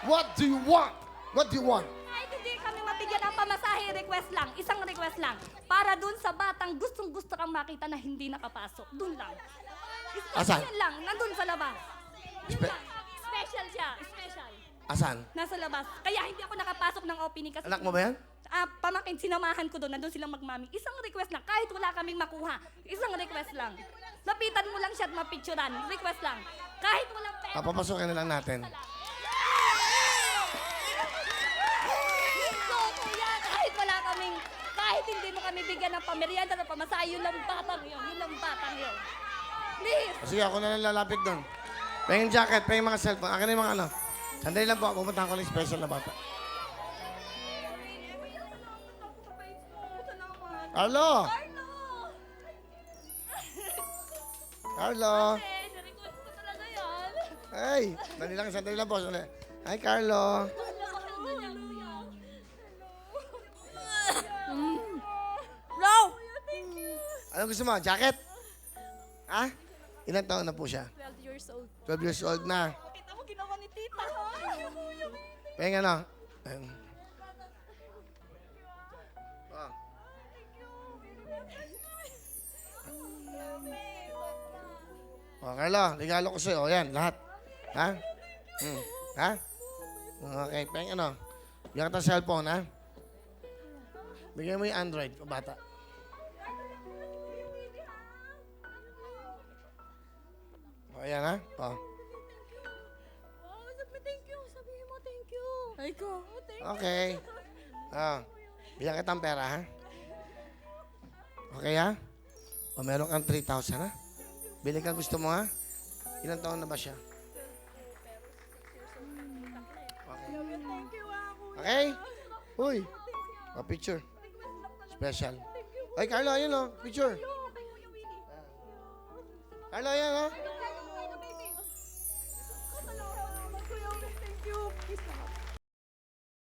What do you want? What do you want? Kahit hindi kami mabigyan ng pamasahe, request lang. Isang request lang. Para dun sa batang gustong-gusto kang makita na hindi nakapasok. Dun lang. Asan? Yan lang. Nandun sa labas. Yun Spe- lang. Special siya. Special. Asan? Nasa labas. Kaya hindi ako nakapasok ng opening kasi... Anak mo ba yan? Pamakin, sinamahan ko doon. Nandun silang magmaming. Isang request lang. Kahit wala kaming makuha. Isang request lang. Lapitan mo lang siya at mapicturan. Request lang. Kahit walang pera. Papapasokin na lang natin. So, kuya, kahit hindi mo kami bigyan ng pamerienda ng pamasahe, yun lang batang yun. Yun lang batang yun. Please. O, sige, ako na lang lalapit doon. Pahing jacket, pahing mga cellphone. Akin na yung mga ano. Sandali lang po, pupuntahan ko lang yung special na bata. Carlo! Carlo! Eh, na-request ko talaga yan. Hey! Sandali lang po. Sandali. Hi, Carlo. Bro! Anong gusto mo? Jacket? Ha? Ilan taon na po siya? 12 years old. 12 years old na. Kita mo ginawa ni tita. Pahing ano? Ayun. Oh. Oh, Carlo, regalo ko sa'yo. O, yan, lahat. Ha? Ha? Okay, pahing ano? Bigyan ka ng cellphone, ha? Bigyan mo yung Android, o bata. O, ayan, ha? O. Thank you. Sabihin mo thank you. Ay ko. Thank Okay. Bigyan kita ng pera, ha? Okay, ha? O, meron kang 3,000, ha? Bili ka gusto mo, ha? Ilang taon na ba siya? Okay. Thank you, Okay? Uy. O, picture. Special. Ay, Carlo, ayun, o. Picture. Carlo, ayan, o. Thank you.